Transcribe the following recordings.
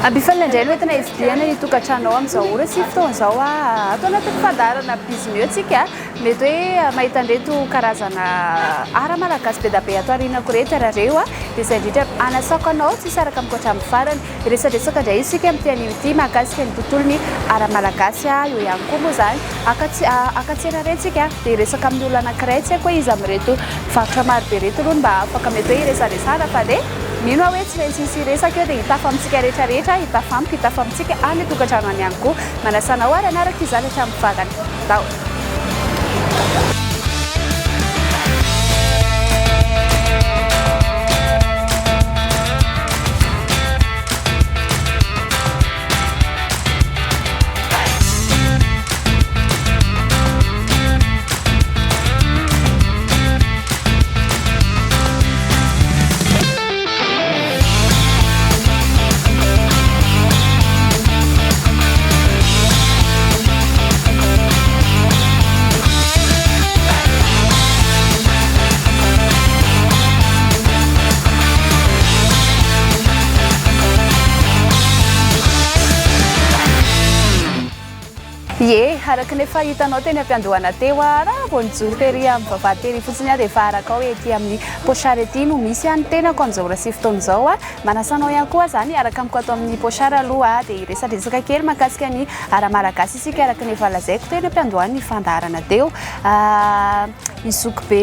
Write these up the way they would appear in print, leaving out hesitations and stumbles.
Ambifanindray no entina hividiana ny tokantrano amin'izao ora sy fotoan'izao atao anatin'ny fandarana bizinio antsika mety hoe mahita an'ireto karazana ara malagasy be da be ato aorianako reto arareo dia izay indrindra anasako anao tsisy araka amin'ny koatra amin'ny farany resadresaka indray isika amin'ny tian'io ity mahakasika ny tontolony ara malagasy io ihany koa moa izany akatsera retsika dia resaka amin'ny olona anankiray tsy haiko hoe izy amin'ireto varotra marobe reto aloha mba afaka mety hoe resaresana fa dia mino hoe tsy maintsy resaka eo dia hitafa amintsika rehetrarehetra hitafa amintsika any tokantrano any ihany koa manasana ho ary anaraka izany hatramin'ny farany tao. Ye, araka nefa hitanao teny ampiandohana teo raha vao nijoro tery amin'ny vavahady fotsiny dia efa araka ao ety amin'ny pochard ety no misy any tenako amin'izao ora sy fotoan'izao manasanao ihany koa zany araka amiko ato amin'ny pochard aloha dia resadresaka kely mahakasika ny ara malagasy isika araka nefa lazaiko teny ampiandohana ny fandaharana teo izoko be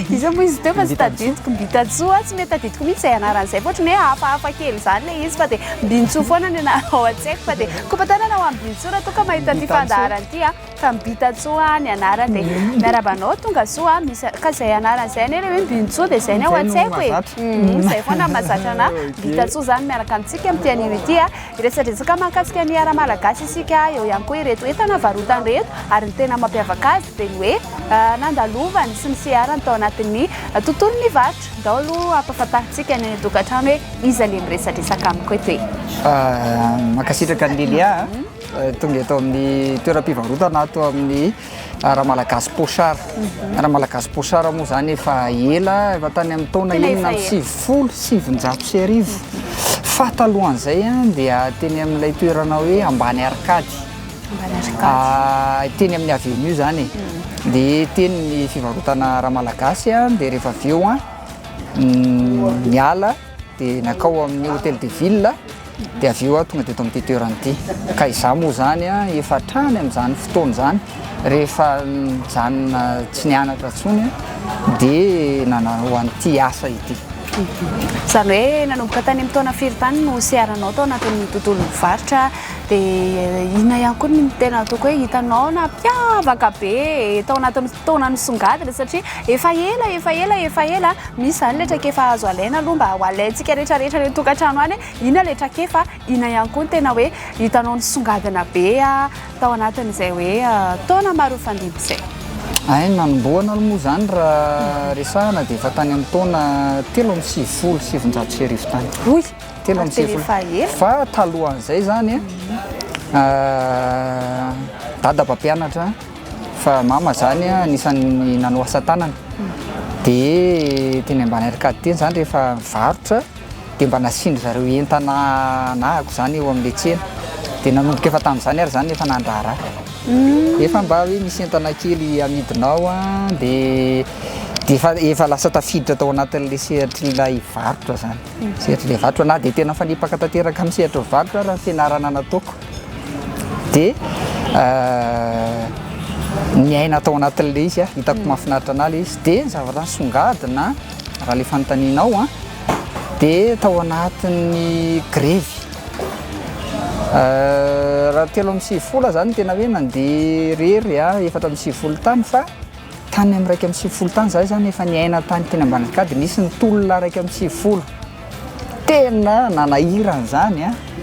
izy moa izy teo fa tsy tadidiko mbitatsoa tsy mety tadidiko mihitsy izay anaran'izay fa ohatry ny hoe hafahafa kely zany le izy fa dia mbintsoa foana ny ao an-tsaiko fa dia kopatanana ho ambintsoa raha toka mahita ty fandaharana ity fa mbitatsoa ny anarany dia miarabanao tonga soa misy ka izay anaran'izay ny hoe mbintsoa dia izay ny ao an-tsaiko izay foana mahazatra na mbitatsoa zany miaraka amintsika amin'ny tian'io ity resadresaka mahakasika ny ara malagasy isika eo ihany koa ireto entana varotana reto ary ny tena mampiavaka azy dia ny hoe nandalovany sy ny siarany tao anatin'ny tontolo ny varotra daholo ampahafantarintsika ny tokantrano hoe izy le miresadresaka amiko eto hoe makasitraka ny Lilia tonga eto amin'ny toeram-pivarotana atao amin'ny ara malagasy pochard ara malagasy pochard moa zany efa ela efa tany amin'ny taona 1970 fa talohan'izay dia teny amin'ilay toerana hoe ambany arkady teny amin'ny avenue zany dia teny ny fivarotana ara malagasy dia rehefa avy eo miala dia nakao amin'ny hôtel de ville dia avy eo tonga dia eto amin'ity toerana ity ka izaho moa zany efa trany amin'izany fotoana zany rehefa mijanona tsy nianatra intsony dia nanao an'ity asa ity izany hoe nanomboka tany amin'ny taona firy tany no siaranao tao anatin'ny tontolo mivarotra dia inona ihany koa ny tena ataoko hoe hitanao na mpiavaka be tao anatin'ny taona nisongadina satria efa ela misy zany letraka efa azo alaina aloha mba ho alaintsika rehetrarehetra ny tokantrano any inona letraka efa inona ihany koa ny tena hoe hitanao nisongadina be tao anatin'izay hoe taona maro fandimby izay ay nanomboana aloha moa zany raha resahana dia efa tany amin'ny taona 770 tany oy 770 fa talohan'izay zany dada mpampianatra fa mama zany anisan'ny nanao asa tanana dia teny ambany arkady teny zany rehefa mivarotra dia mba nasindry zareo entana nahako zany eo amin'ilay tsena dia nanomboka efa tamin'izany ary zany efa nandrara efa mba hoe misy entana kely amidinao dia efa lasa tafiditra tao anatin'ilay sehatry'ilay varotra zany sehatry'ilay varotra na dia tena fanipaka tanteraka amin'ny sehatra varotra raha fianarana nataoko dia miaina tao anatin'ilay izy hitako mahafinaritra an'aly izy dia ny zavatra nisongadina raha le fanontanianao dia tao anatin'ny grevy raha 7 zany tena hoe nandeha rery 4 tany fa tany amin'ny 1 tany zay zany efa niaina tany teny ambany arkady nisy ny tolona 1 tena nanahirana zany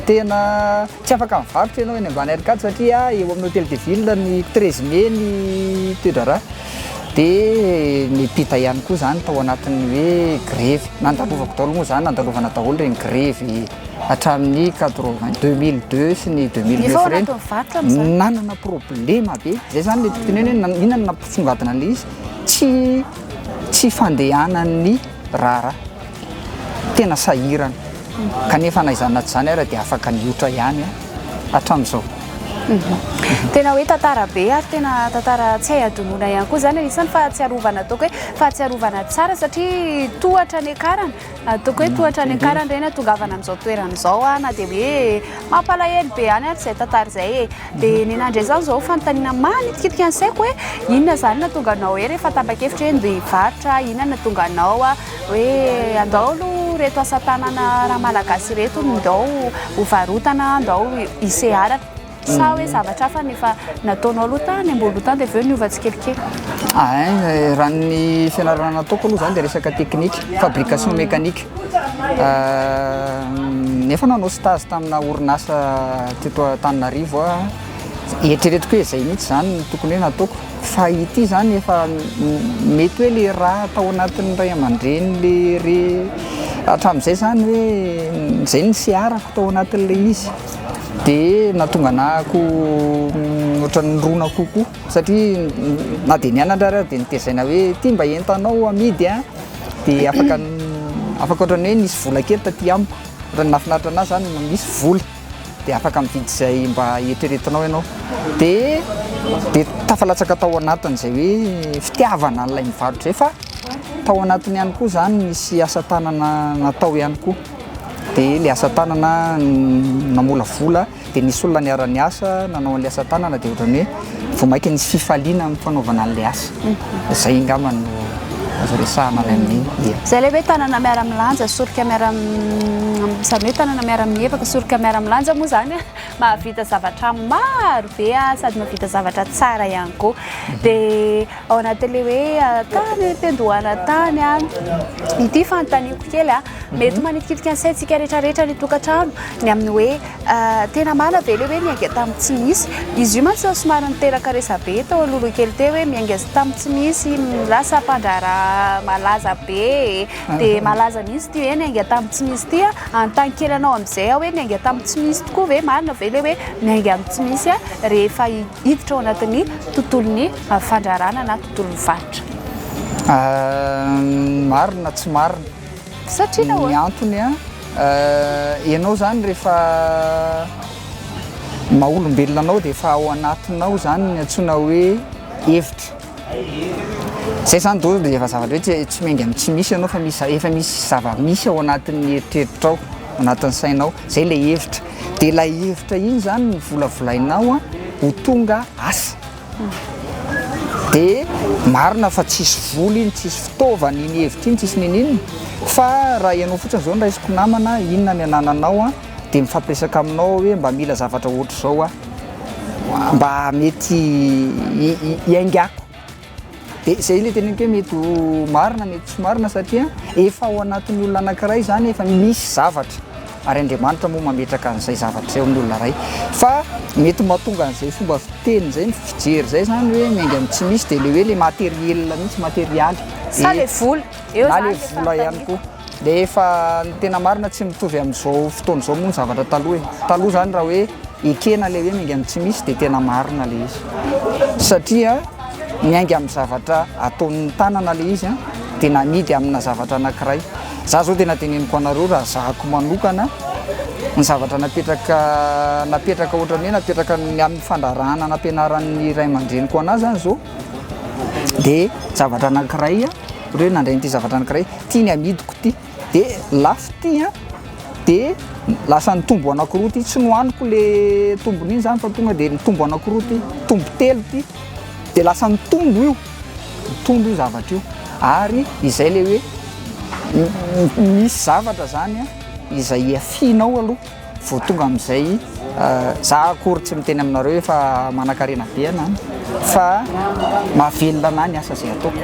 tena tsy afaka mivarotra ianao eny ambany arkady satria eo amin'ny hôtel de ville ny 13 mai ny toedrara dia nipita ihany koa zany tao anatin'ny hoe grevy nandalovako daholo moa zany nandalovana daholo reny grevy hatramin'ny 2002 sy ny 2009 reny nanana problema be zay zany le teneny hoe inona nampisongadina an'ilay izy tsy fandehanan'ny rara tena sahirana kanefa naizanaty zany raha dia afaka niotra ihany hatramin'izao. Tena hoe tantara be ary tena tantara tsy hay adonona ihany koa zany anisan'ny fahatsiarovana ataoko hoe fahatsiarovana tsara satria tohatra ny akarana ataoko hoe tohatra ny akarana ireny tongavana amin'izao toerana izao na dia hoe mampalahelo be ihany ary izay tantara izay dia ny nandray izany izao fanontaniana manitikitika ny saiko hoe inona zany natonga anao hoe rehefa tapa-kevitra hoe andeha hivarotra inona natonga anao hoe andao aloha reto asa tanana raha malagasy reto ndao hovarotana andao hiseharana sa hoe zavatra hafa nefa nataonao aloha tany ambolo tany dia aveo niova tsikelikely. Raha ny fianarana ataoko aloha zany dia resaka teknika fabrication mécanique nefa nanao stage tamina orinasa teto Antananarivo eritreretiko hoe izay mihitsy zany tokony hoe nataoko fa ity zany efa mety hoe le raha atao anatin'ny ray aman-dreny le hatramin'izay zany hoe zay ny seharako tao anatin'le izy dia natonga anahako ohatran'ny rona kokoa satria na dia nianatra ary dia nitezaina hoe ity mba entanao amidy dia afaka ohatran'ny hoe nisy vola kely taty amiko ohatran'ny nafinaritra anazy zany misy vola dia afaka mividy izay mba eritreretinao ianao dia tafalatsaka tao anatin'izay hoe fitiavana n'ilay mivarotra fa tao anatiny ihany koa zany misy asa tanana natao ihany koa dia le asa tanana namola vola dia nisy olona niara-ny asa nanao an'ilay asa tanana dia ohatrany hoe vao mainka nisy fifaliana amin'ny fanaovana an'ilay asa izay angamba no azo resahana ilay amin'iny. Izay le hoe tanana miara-milanja sorika izany hoe tanana miara-mievaka sorika miara-milanja moa zany mahavita zavatra maro be sady mahavita zavatra tsara ihany koa dia ao anatin'le hoe tany mpiandohana tany ity fanontaniako kely mety manitikitika ny saintsika rehetrarehetra ny tokantrano ny amin'ny hoe tena mana ve le hoe miainga tamin'ny tsy misy izy io mantsy somary niteraka resabe tao alolo kely teo hoe miainga tamin'ny tsy misy lasa mpandraraha malaza be dia malaza mihitsy ty hoe miainga tamin'ny tsy misy ty an-tany kely anao amin'izay hoe miainga tamin'ny tsy misy tokoa ve marina ve le hoe miainga amin'ny tsy misy rehefa hiditra ao anatin'ny tontolon'ny fandrarana na tontolon'ny varotra. Marina tsy marina satria ny antony ianao zany rehefa maha-olombelona anao dia efa ao anatinao zany ny antsoina hoe hevitra zay zany do dia efa zavatra hoe tsy miainga amin'ny tsy misy ianao fa efa misy zava-misy ao anatin'ny eritreritrao ao anatin'ny sainao zay ilay hevitra dia ilay hevitra iny zany ny volavolainao ho tonga asa dia marina fa tsisy vola iny tsisy fitaovana iny hevitra iny tsisy nin'inona fa raha ianao fotsiny zao nraisiko namana inona ny anananao dia mifampiresaka aminao hoe mba mila zavatra ohatra zao mba mety hiaingako dia izay ilay teneniko hoe mety marina mety tsy marina satria efa ao anatin'ny olona anankiray zany efa misy zavatra ary Andriamanitra moa mametraka an'izay zavatra izay amin'ny olona ray fa mety mahatonga an'izay fomba fiteny zay ny fijery zay zany hoe miainga amin'ny tsy misy dia le hoe le matériel mihitsy matérialy sa le vola eo na le vola ihany koa dia efa ny tena marina tsy mitovy amin'izao fotoana izao moa ny zavatra taloha zany raha hoe ekena le hoe miainga amin'ny tsy misy dia tena marina le izy satria miainga amin'ny zavatra ataon'ny tanana le izy dia namidy amina zavatra anankiray. Za zao tena teneniko anareo raha zahako manokana ny zavatra napetraka ohatrany hoe napetraka ny amin'ny fandarahana nampianaran'ny ray aman-dreniko anazy zany zao dia zavatra anankiray ohatra hoe nandray n'ity zavatra anankiray tia ny amidiko ty dia lafo ty dia lasa ny tombo anankiroa ty tsy nohaniko le tombony iny zany fa tonga dia ny tombo anankiroa ty tombo telo ty dia lasa mitombo io zavatra io ary izay le hoe misy zavatra zany izay afinao aloha vao tonga amin'izay za akory tsy miteny aminareo efa manan-karena be anany fa mahavelona ana ny asa izay ataoko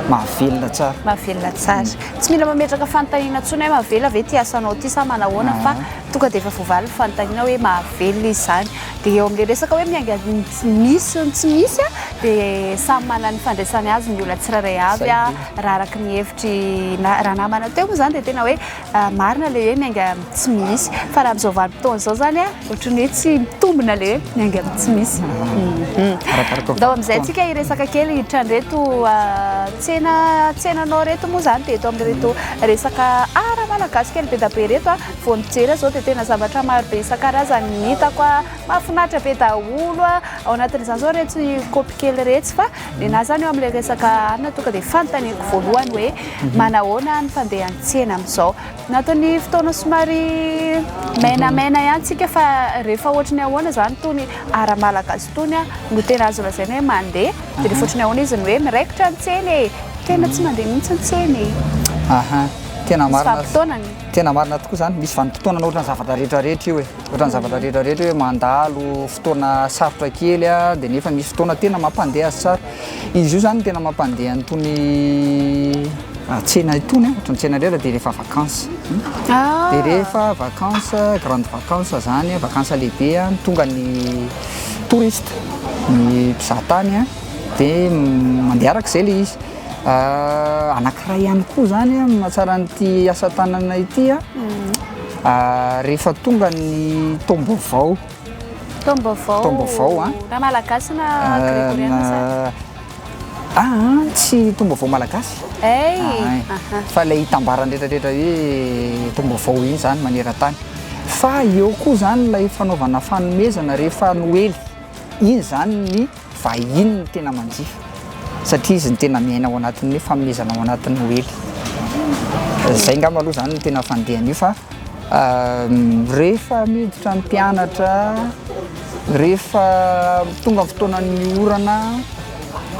mahavelona tsara tsy mila mametraka fanontaniana ntsony hoe mahavelona ve ty asanao ty sa manahoana fa tonga dia efa voavaly fanontaniana hoe mahavelona izy zany dia eo amin'ilay resaka hoe miainga misy ny tsy misy a dia samy manana ny fandraisany azy ny olona tsirairay avy a raha araka ny hevitry raha namana teo moa zany dia tena hoe marina ilay hoe miainga tsy misy fa raha amin'izao vanim-potoana izao zany a ohatran'ny hoe tsy mitombina ilay hoe miainga tsy misy dao amin'izay tsika iresaka kely hiditra nreto tsenanao reto moa zany dia eto amin'reto resaka ara malagasy kely be da be reto a vao nijery zao dia tena zavatra maro be isan-karazany hitako a mahafinaritra be daholo a ao anatin'izany zao reto kaopy kely retsy fa ny na zany eo amin'ilay resaka arina tonga dia fanontaniako voalohany hoe manahoana ny fandehan-tsena amin'izao natony fotoana somary menamena ihany tsika fa rehefa ohatrany ahoana zany tony ara malagasy tony a no tena azo lazaina hoe mandeha dia rehefa ohatrany ahoana izy ny hoe miraikitra ny tsena e tena tsy mandeha mihitsy ny tsena e tena marina tokoa zany misy vanim-potoana ohatrany zavatra rehetrarehetra io e ohatrany zavatra rehetrarehetra hoe mandalo fotoana sarotra kely a dia nefa misy fotoana tena mampandeha azy tsara izy io zany tena mampandeha nytony tsena itony ohatrany tsena rera dia rehefa vacances dia rehefa vacances grande vacances zany vacances lehibe a tonga ny touriste ny mpizahatany a dia mandeha araka izay le izy anankiray ihany koa zany a mahatsara nyity asa tanana ity a rehefa tonga ny tomboavao raha malagasy na grégoriana tsy tomboavao malagasy fa ilay hitambarany rehetrarehetra hoe tomboavao iny zany maneran-tany fa eo koa zany ilay fanaovana fanomezana rehefa noely iny zany ny vahiny ny tena manjifa satria izy ny tena miaina ao anatin'ny fanomezana ao anatin'ny noely zay ngamba aloha zany ny tena fandehany io fa rehefa miditra ny mpianatra rehefa tonga ny fotoanan'ny orana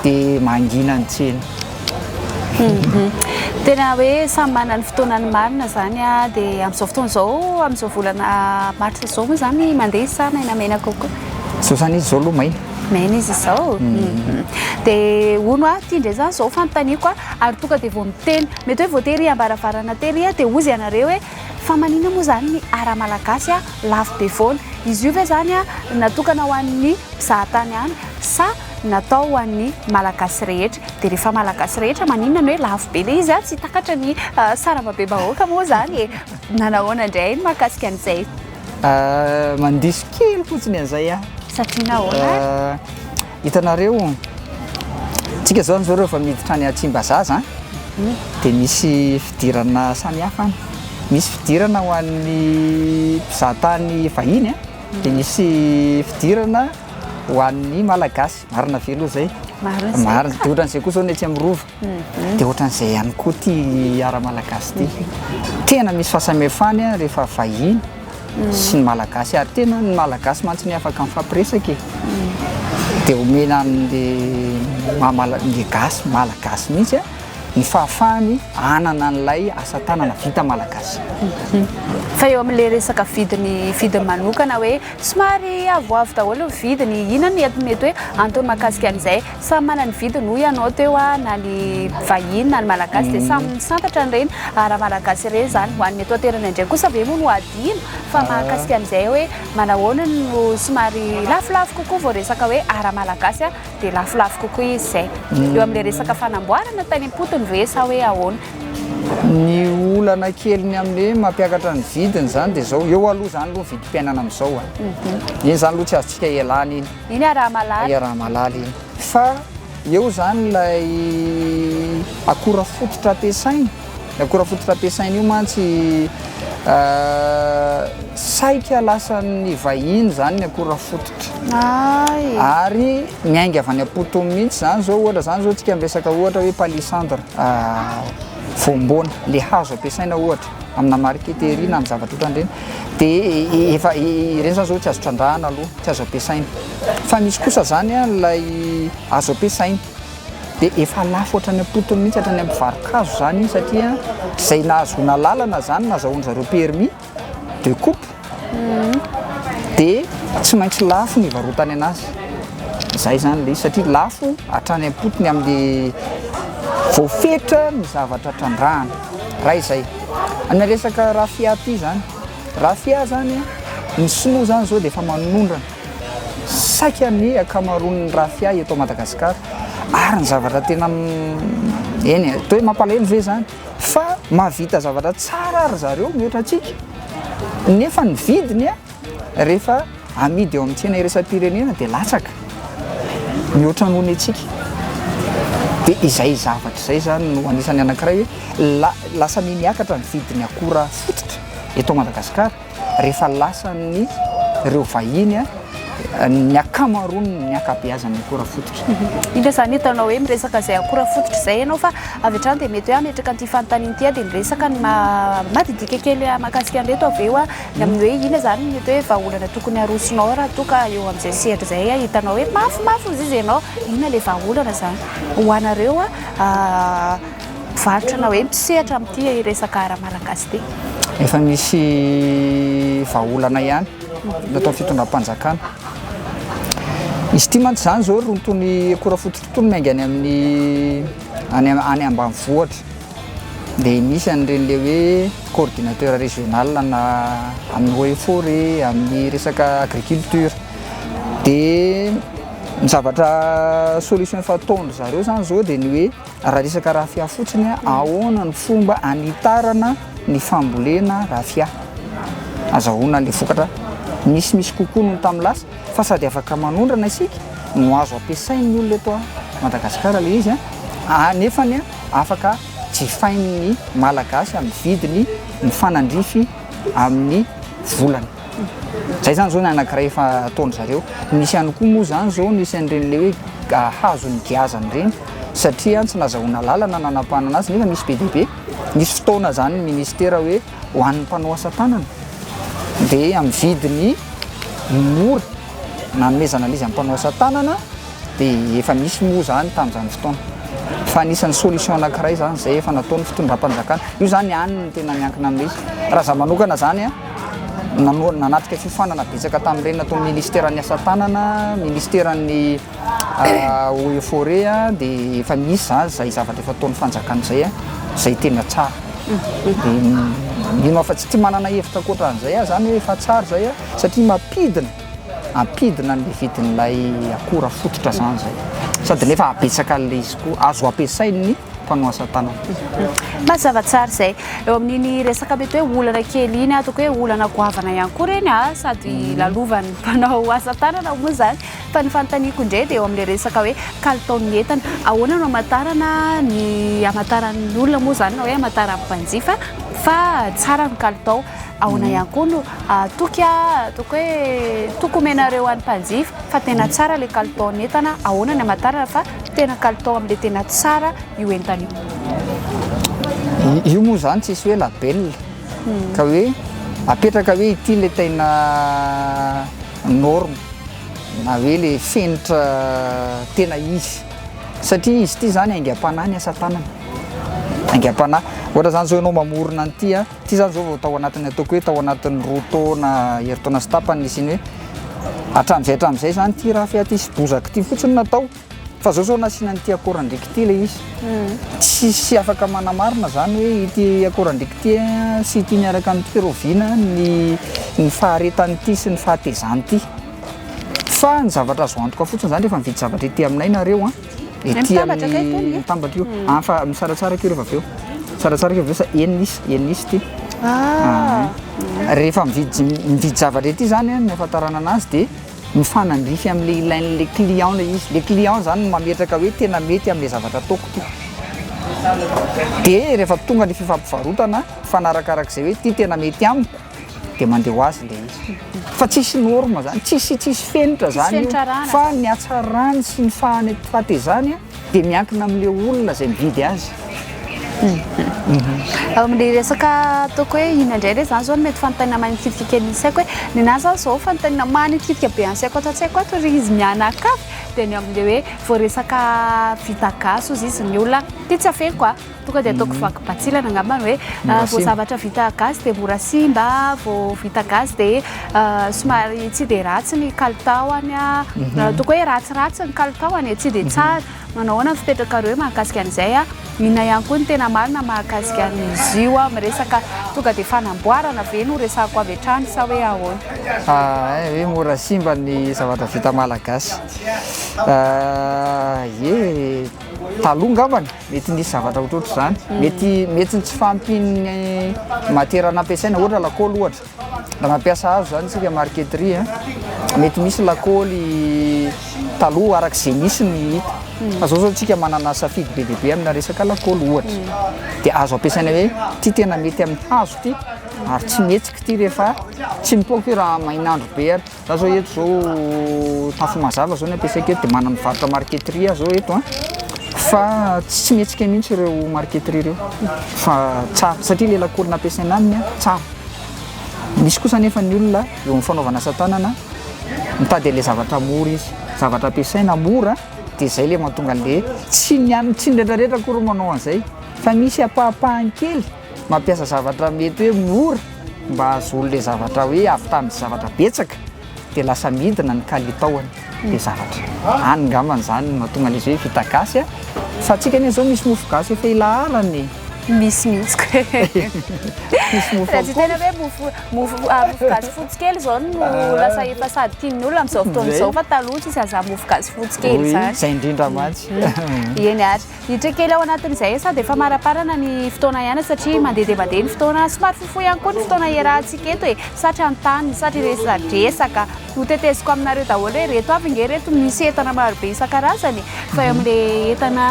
dia mangina ny tsena tena hoe samy manana ny fotoanany marina zany a dia amin'izao fotoana izao amin'izao volana maritra izao moa zany mandeha izy sa mainamena kokoa zao zany izy zao aloha maina maina izy izao dia ono a tia indray zany izao fanontaniako a ary tonga dia vao miteny mety hoe vao tery ambaravarana tery a dia ozy ianareo hoe fa manina moa zany ny ara malagasy a lafo be foana izy io ve zany a natokana ho an'ny mpizahatany ihany sa natao ho an'ny malagasy rehetra dia rehefa malagasy rehetra maninona ny hoe lafo be ilay izy a tsy takatra ny saramabe bahoaka moa zany e nanahoana indray ny mahakasika an'izay mandiso kely fotsiny an'izay a satria nahoana hitanareo tsika zao zao rehefa miditra any Tsimbazaza dia misy fidirana samihafa any misy fidirana ho an'ny mpizahatany vahiny a dia misy fidirana ho an'ny malagasy marina velo zay marina dia ohatran'izay koa zao ny etsy amin'ny rova dia ohatran'izay ihany koa ty ara malagasy ty tena misy fahasamihafany a rehefa vahiny sy ny malagasy ary tena ny malagasy mantsy ny afaka mifampiresaka dia omena ny gasy malagasy mihitsy a ny fahafahany anana n'ilay asa tanana vita malagasy fa eo amin'ilay resaka vidiny manokana hoe somary avoavo daholo ny vidiny inona ny mety hoe antony mahakasika an'izay samy manana ny vidiny hoy ianao teo a na ny vahiny na ny malagasy dia samy santatra n'ireny ara malagasy ireny zany ho an'ny eto aterana indray kosa ve moa no adino fa mahakasika an'izay hoe manahoana no somary lafolafo kokoa vao resaka hoe ara malagasy a dia lafolafo kokoa izy zay eo amin'ilay resaka fanamboarana tany am-potony ve sa hoe ahoana ny olana kelyny amin'ny mampiakatra ny vidiny zany dia zao eo aloha zany aloha vidim-piainana amin'izao a iny zany aloha tsy azotsika ialany iny araha malaly iny fa eo zany ilay akora fototra ampiasainy akora fototra ampiasainy io mantsy saika lasan'ny vahiny zany ny akora fototra ary miainga avy any am-potony mihitsy zany zao ohatra zany zao tsika miresaka ohatra hoe palissandre voambona le hazo ampiasaina ohatra amina marketerie na amin'ny zavatra ohatran'ireny dia efa ireny zany zao tsy azo trandrahana aloha tsy azo ampiasaina fa misy kosa zany a lay azo ampiasaina dia efa lafo ohatrany am-potony mihitsy hatrany am-pivarikazo zany satria zay nahazoana lalana zany nahazahoany zareo permis de coupe dia tsy maintsy lafo ny varotany anazy zay zany le izy satria lafo hatrany am-potony amin'ny voafetra ny zavatra trandrahana raha izay any resaka raha fiaty zany rafia zany ny sinoa zany zao dia efa manondrana saika ny akamaroan'ny rafia eto Madagasikara ary ny zavatra tena eny toa hoe mampalahelo ve zany fa mahavita zavatra tsara ary zareo mihoatra antsika nefa ny vidiny rehefa amidy eo amin'ny tsena iraisam-pirenena dia latsaka mihoatra nohony antsika dia izay zavatra izay zany no anisan'ny anankiray hoe lasa miakatra ny vidiny akora fototra eto Madagasikara rehefa lasany ireo vahiny ny akamaroany ny akabeazany akora fototra. Indra zany hitanao hoe miresaka izay akora fototra izay ianao fa avy hatrany dia mety hoe ametraka an'ity fanontaniana ity dia miresaka ny madidika kely mahakasika an'ireto avy eo amin'ny hoe ina zany mety hoe vahaolana tokony arosinao raha toka eo amin'izay sehatra izay hitanao hoe mafimafy izy izy ianao inona ilay vahaolana zany ho anareo mpivarotra na hoe misehatra amin'ity resaka ara-malagasy ity. Efa misy vahaolana ihany natao fitondram-panjakana. Izy ity mantsy zany zao rontony akora fototra tony maingy any ambanivohitra dia misy an'ireny hoe coordinateur régional na amin'ny eaux et forêt amin'ny resaka agriculture dia ny zavatra solution efa ataondry zareo zany zao dia ny hoe raha resaka rafia fotsiny ahoana ny fomba anitarana ny fambolena rafia azahoana le vokatra misy kokoa no tamin'ny lasa fa sady afaka manondrana isika no azo ampiasain'ny olona eto Madagasikara le izy nefany afaka jifain'ny malagasy amin'ny vidiny ny fanandrify amin'ny volana zay zany zao ny anankiray efa ataondry zareo misy ihany koa moa zany zao nisy an'ireny le hoe hazony giazany ireny satria tsy nazahoana lalana nanapahana anazy nefa misy be dia be misy fotoana zany ny ministera hoe ho an'ny mpanao asa tanana dia amin'ny vidiny mora nanomezana ilay izy amin'ny mpanao asa tanana dia efa misy moa zany tamin'izany fotoana fa anisan'ny solution anankiray zany zay efa nataon'ny fitondram-panjakana io zany ihany ny tena miankina amin'ilay izy raha za manokana zany nanatrika fifanana betsaka tamin'ireny nataon'ny ministeran'ny asa tanana ministeran'ny eaux et forêt dia efa misy zany zay zavatra efa ataon'ny fanjakana zay zay tena tsara dia ino fa tsy manana hevitra koatran'izay zany hoe efa tsara zay satria ampidina ny vidin'ilay akora fototra zany zay sady nefa abetsaka le izy koa azo ampiasain'ny mpanao asa tanana. Mazava tsara izay eo amin'iny resaka mety hoe olana kely iny atoko hoe olana goavana ihany koa reny sady lalovan'ny mpanao asa tanana moa zany fa ny fanontaniako indray dia eo amin'ilay resaka hoe kalitaon'ny entana ahoana no amatarany olona moa zany na hoe amataran'ny mpanjifa fa tsara ny kalitao ahoana ihany koa no toko hoe tokomenareo an'ny mpanjifa fa tena tsara ilay kalitaon'ny entana ahoana ny amatarana fa tena kalitao amin'ilay tena tsara io entana io moa zany tsisy hoe label ka hoe apetraka hoe ity le tena norme na hoe le fenitra tena izy satria izy ity zany aingam-panahy ny asa tanana aingam-panahy ohatra zany zao ianao mamorona an'ity ty zany zao vao tao anatin'ny ataoko hoe tao anatin'ny roa taona heritaona sy tapany izy iny hoe hatramin'izay zany ty raha fiaty sy bozaka ty fotsiny natao fa zao nasianan'ity akorandriky ty le izy tsy afaka manamarina zany hoe ity akorandriky ty sy ity miaraka amin'ity rovina ny faharetan'ity sy ny fahatezan'ity fa ny zavatra azo antoka fotsiny zany rehefa mividy zavatra ety aminay nareo ety amin'ny mitambatra io fa misaratsara keo rehefa avy eo tsaratsara keo avy eo sa enisy ty rehefa mividy zavatra ety zany ny afantarana anazy dia mifanandrify amin'le ilain'le client le izy le client zany mametraka hoe tena mety amin'le zavatra ataoko ty dia rehefa tonga ny fifampivarotana fanarakarak'izay hoe ty tena mety amiko dia mandeha ho azy le izy fa tsisy norme zany tsisy fenitra zany fa ny hatsarany sy ny fahatezany dia miankina amin'le olona zay mividy azy amin'ilay resaka ataoko hoe inandray re zany zao no mety fanontaniana manikitika kely ny saiko hoe ninazy zany zao fanontaniana manikitika be any saiko ato tsy haiko ato ry izy mianakavy dia ny amin'ilay hoe vao resaka vita gasy ozy izy ny olona ty tsy afeniko tonga dia ataoko vaky-batsilana angambany hoe vao zavatra vita gasy dia mora simba vao vita gasy dia somary tsy dia ratsy ny kalitaony ataoko hoe ratsiratsy ny kalitaony tsy dia tsara manao ahoana fipetraka reo mahakasika an'izay inona ihany koa ny tena marina mahakasika an'izy io amin'ny resaka tonga dia fanamboarana ve no resako avy hatrany sa hoe ahoana? Hoe mora simba ny zavatra vita malagasy. Taloha ngambany mety nisy zavatra ohatrohatry zany. Mety tsy fampiny matiera nampiasaina ohatra lakôly ohatra. Raha mampiasa azo zany tsika marqueterie mety misy lakôly taloha arak'izay nisy ny hita. Fa zao tsika manana safidy be dia be amina resaka lakôly ohatra. Dia azo ampiasaina hoe ty tena mety amin'ny hazo ty ary tsy metsika ty rehefa tsy mipoaka hoe raha mainandro be ary. Za zao eto zao tafo mazava zao ny ampiasaiko eto dia manana mivarotra marqueterie zao eto fa tsy metsika mihitsy ireo marqueterie ireo fa tsara satria le lakôly nampiasaina aminy tsara. Misy kosa nefa ny olona eo amin'ny fanaovana asa tanana mitady le zavatra mora izy, zavatra ampiasaina mora dia izay le mahatonga an'le tsy ndraitrarehetra akory manao an'izay fa misy apahapahany kely mampiasa zavatra mety hoe mora mba hazolo le zavatra hoe avy tamin'ny zavatra betsaka dia lasa midina ny kalitaony dia zavatra any ngambany zany mahatonga an'izy hoe vita gasy fa atsika anie zao misy mofo gasy efa ilaharany misy raha tsy tena hoe mofo gasy fotsy kely zao no lasa efa sady tian'ny olona amin'izao fotoana izao fa taloha tsisy aza mofo gasy fotsy kely zany zay indrindra mantsy eny ary hiditra kely ao anatin'izay sady efa maraparana ny fotoana ihany satria mandeha dia mandeha ny fotoana somary fohifohy ihany koa ny fotoana iarahantsika eto satria an-tany satria resadresaka noteteziko aminareo daholo hoe reto avy nge reto misy entana maro be isan-karazany fa eo amin'le entana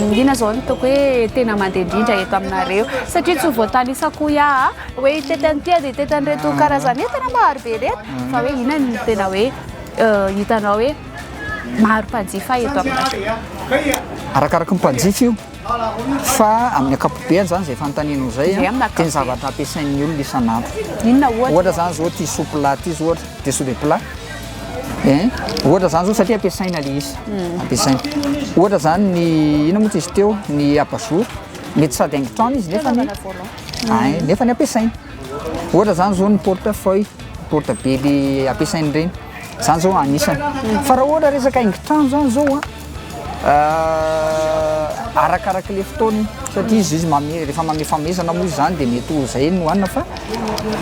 indrina zao ny toko hoe tena mandeha indrindra eto aminareo satria tsy voatanisako hoe tetan'ity dia tetan'reto karazany entana maro be reto fa hoe ina ny tena hoe hitanao hoe maro mpanjifa eto aminareo arakaraka mpanjifa io fa amin'ny akapobeany zany zay fanontanianao zay teny zavatra ampiasain'ny olona isan'andro. Inona ohatra zany zao ty soupe plat ty zao ohatra dia soupe plat ohatra zany zao satria ampiasaina le izy ampiasaina ohatra zany ny ina moa izy teo ny abazour mety sady haingon-trano izy nefa ny ampiasaina ohatra zany zao ny portefeuille porte-be le ampiasaina ireny zany zao anisany fa raha ohatra resaka haingon-trano zany zao arakaraka le fotoany satria izy rehefa mamefamezana moa izy zany dia mety ho zay no hoanina fa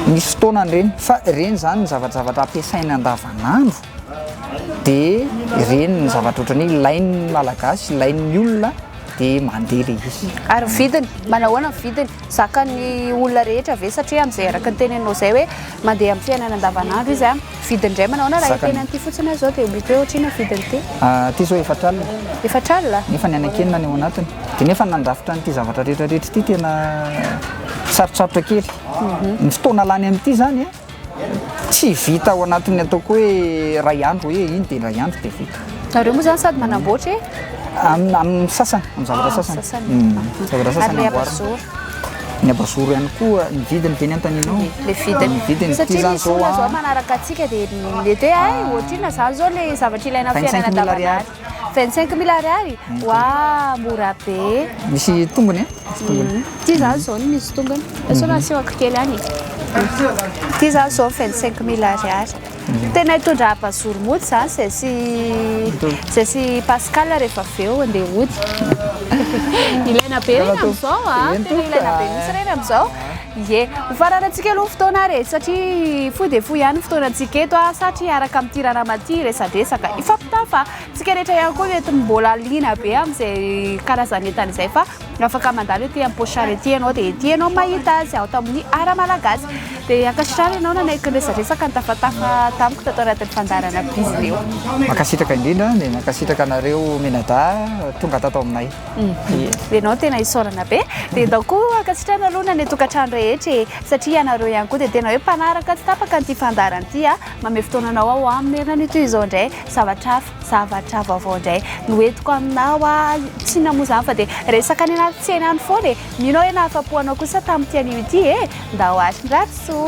misy fotoana an'ireny fa ireny zany ny zavatra ampiasaina andavanandro dia ireny ny zavatra ohatrany ilain'ny malagasy ilain'ny olona dia mandeha le izy ary vidiny manahoana vidiny zakan'ny olona rehetra ve satria amin'izay araka ny tenenao zay hoe mandeha amin'ny fiainana andavanandro izy vidiny indray manahoana raha tenan'ity fotsiny zao dia mety hoe ohatrina vidiny ty zao efatralina nefa ny anakenina ny ao anatiny dia nefa nandrafitra n'ity zavatra rehetrarehetra ity tena sarotsarotra kely ny fotoana lany amin'ity zany tsy vita ao anatin'ny ataoko hoe ray andro hoe iny dia ray andro dia vita nareo moa zany sady manamboatra amin'ny sasany amin'ny zavatra sasany zavatra sasany amboarina ny abazour ihany koa ny vidiny be ny antaninao le vidiny satria misy olona zao manaraka atsika dia mety hoe ohatrina zany zao le zavatra ilaina fiainana andavanandro 25 000 ariary mora be misy tongony ty zany zao ny misy tongony sao nasiwako kely any ty zany zao 25 000 ariary tena hitondra abazour mody zany zay sy Pascal rehefa aveo andeha hody ilaina be reny amin'izao tena ilaina be misy reny amin'izao hofaranantsika aloha fotoana re satria foy dia foy ihany fotoanantsika eto satria araka amin'ny tirana maty resadresaka ifampitafa tsika rehetra ihany koa mety mbola liana be amin'izay karazany entana izay fa afaka mandalo ety amin'ny pochary ety ianao dia ety ianao mahita azy ao tamin'ny ara malagasy dia ankasitrana ianao nanaiky ny resadresaka ny tafatafa tamiko tato anatin'ny fandarana bizy ireo makasitraka indrindra dia makasitraka anareo menada tonga tato aminay ianao tena isaorana be dia ndao koa ankasitrana aloha nany tokantrano rehetra satria ianareo ihany koa dia tena hoe mpanaraka tsy tapaka n'ity fandarana ity mame fotoananao ao amin'ny herinany ito izao indray zavatra vaovao indray noentiko aminao tsy namoa zany fa dia resaka ny anaty tsena any foana minao hoe nahafapoanao kosa tamin'ity anio ity nda ho atriny ratsy